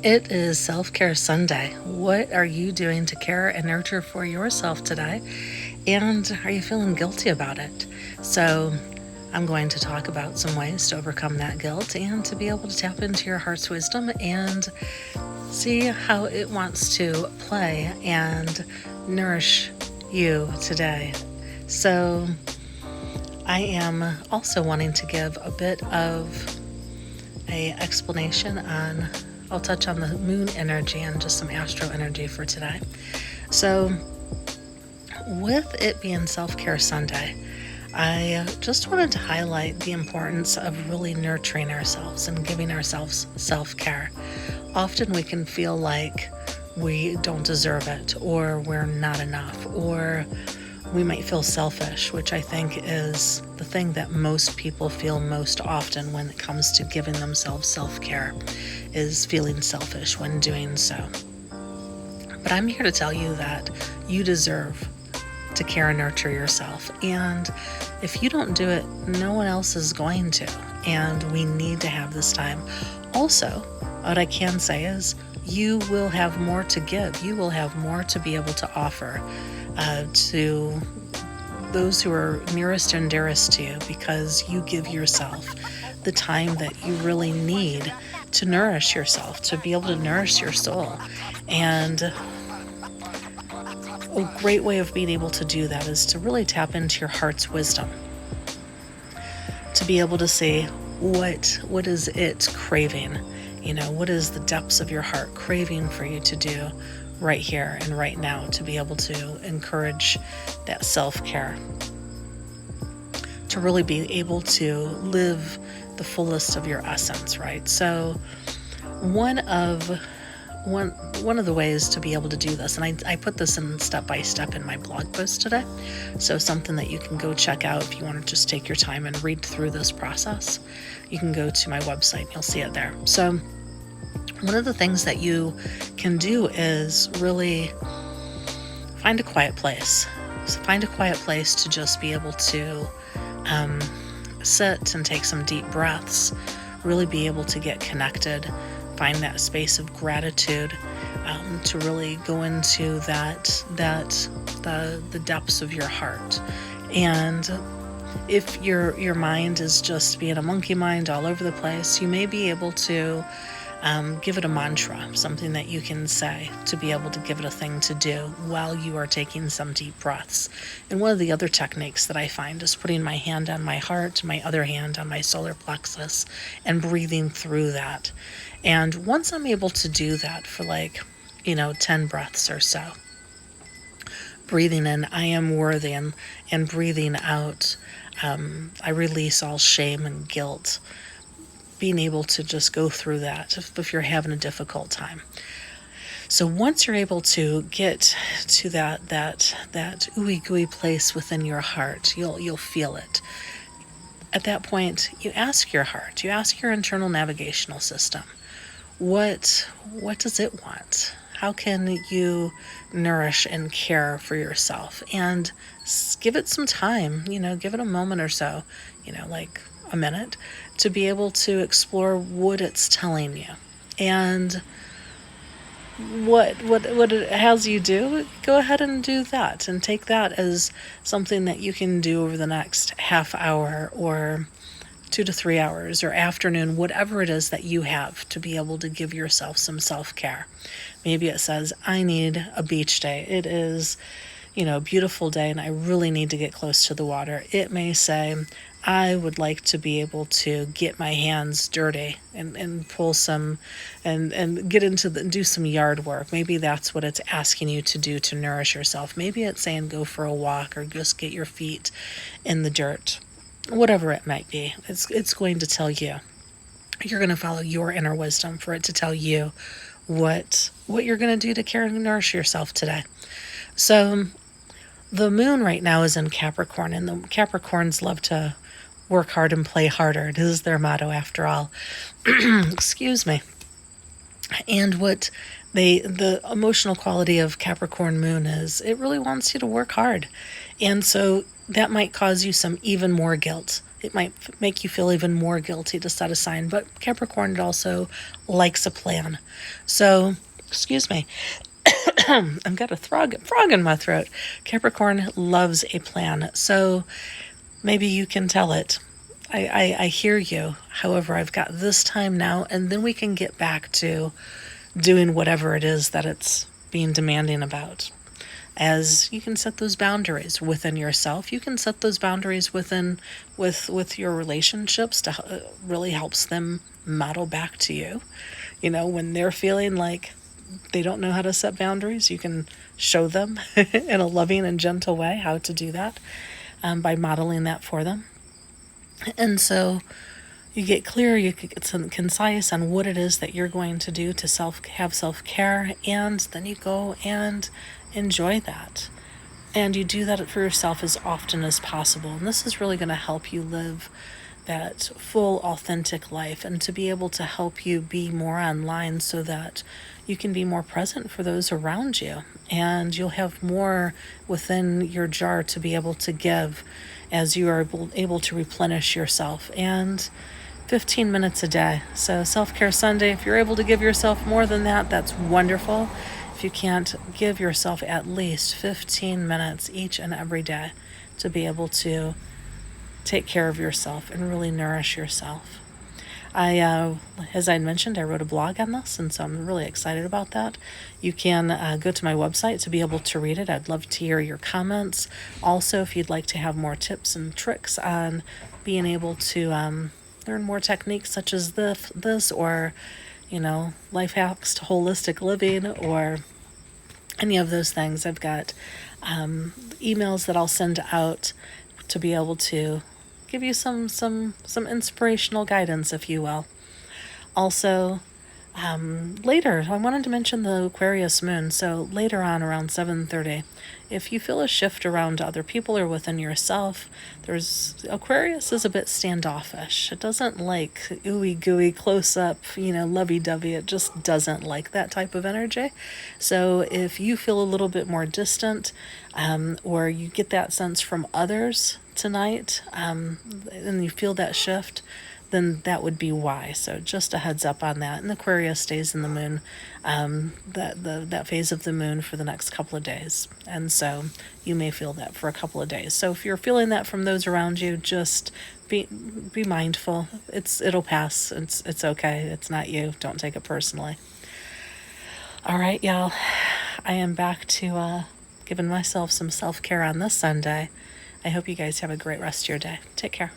It is Self-Care Sunday. What are you doing to care and nurture for yourself today? And are you feeling guilty about it? So, I'm going to talk about some ways to overcome that guilt and to be able to tap into your heart's wisdom and see how it wants to play and nourish you today. So, I am also wanting to give a bit of a explanation on, I'll touch on the moon energy and just some astro energy for today. So with it being Self-Care Sunday, I just wanted to highlight the importance of really nurturing ourselves and giving ourselves self-care. Often we can feel like we don't deserve it, or we're not enough, or we might feel selfish, which I think is the thing that most people feel most often when it comes to giving themselves self-care, is feeling selfish when doing so. But I'm here to tell you that you deserve to care and nurture yourself. And if you don't do it, no one else is going to. And we need to have this time. Also, what I can say is you will have more to give. You will have more to be able to offer to those who are nearest and dearest to you, because you give yourself the time that you really need to nourish yourself, to be able to nourish your soul. And a great way of being able to do that is to really tap into your heart's wisdom, to be able to see what is it craving. What is the depths of your heart craving for you to do right here and right now, to be able to encourage that self-care, to really be able to live the fullest of your essence, right? So one of the ways to be able to do this, and I put this in step by step in my blog post today, so something that you can go check out if you want to just take your time and read through this process. You can go to my website and you'll see it there. So one of the things that you can do is really find a quiet place. So find a quiet place to just be able to sit and take some deep breaths, really be able to get connected, find that space of gratitude, to really go into the depths of your heart. And if your mind is just being a monkey mind all over the place, you may be able to give it a mantra, something that you can say to be able to give it a thing to do while you are taking some deep breaths. And one of the other techniques that I find is putting my hand on my heart, my other hand on my solar plexus, and breathing through that. And once I'm able to do that for 10 breaths or so, breathing in, I am worthy, and breathing out, I release all shame and guilt. Being able to just go through that if you're having a difficult time. So once you're able to get to that ooey gooey place within your heart, you'll feel it. At that point, you ask your heart, you ask your internal navigational system, what does it want? How can you nourish and care for yourself? And give it some time, give it a moment or so, like a minute, to be able to explore what it's telling you. And what it has you do, go ahead and do that, and take that as something that you can do over the next half hour or 2 to 3 hours or afternoon, whatever it is that you have, to be able to give yourself some self-care. Maybe it says, I need a beach day. It is, a beautiful day and I really need to get close to the water. It may say, I would like to be able to get my hands dirty and pull some and get into do some yard work. Maybe that's what it's asking you to do to nourish yourself. Maybe it's saying go for a walk or just get your feet in the dirt. Whatever it might be, it's going to tell you. You're going to follow your inner wisdom for it to tell you what you're going to do to care and nourish yourself today. So the moon right now is in Capricorn, and the Capricorns love to work hard and play harder. It is their motto, after all. Excuse me. And what the emotional quality of Capricorn moon is, it really wants you to work hard. And so that might cause you some even more guilt it might make you feel even more guilty to set aside. But Capricorn also likes a plan. So, excuse me, I've got a frog in my throat. Capricorn loves a plan. So maybe you can tell it, I hear you. However, I've got this time now, and then we can get back to doing whatever it is that it's being demanding about. As you can set those boundaries within yourself, you can set those boundaries within with your relationships to really helps them model back to you. You know, when they're feeling like they don't know how to set boundaries, you can show them in a loving and gentle way how to do that, by modeling that for them. And so you get clear, you get some concise on what it is that you're going to do to have self-care, and then you go and enjoy that. And you do that for yourself as often as possible. And this is really going to help you live that full, authentic life, and to be able to help you be more online so that you can be more present for those around you. And you'll have more within your jar to be able to give as you are able to replenish yourself. And 15 minutes a day. So Self-Care Sunday, if you're able to give yourself more than that, that's wonderful. If you can't, give yourself at least 15 minutes each and every day to be able to take care of yourself and really nourish yourself. As I mentioned, I wrote a blog on this, and so I'm really excited about that. You can go to my website to be able to read it. I'd love to hear your comments. Also, if you'd like to have more tips and tricks on being able to learn more techniques such as this, or, you know, life hacks to holistic living, or any of those things, I've got emails that I'll send out to be able to give you some inspirational guidance, if you will. Also, later, I wanted to mention the Aquarius moon. So later on, around 7:30, if you feel a shift around other people or within yourself, Aquarius is a bit standoffish. It doesn't like ooey gooey, close up, lovey-dovey. It just doesn't like that type of energy. So if you feel a little bit more distant, or you get that sense from others tonight, and you feel that shift, then that would be why. So just a heads up on that. And Aquarius stays in the moon, that phase of the moon, for the next couple of days. And so you may feel that for a couple of days. So if you're feeling that from those around you, just be mindful. It'll pass. It's okay. It's not you. Don't take it personally. All right, y'all. I am back to giving myself some self-care on this Sunday. I hope you guys have a great rest of your day. Take care.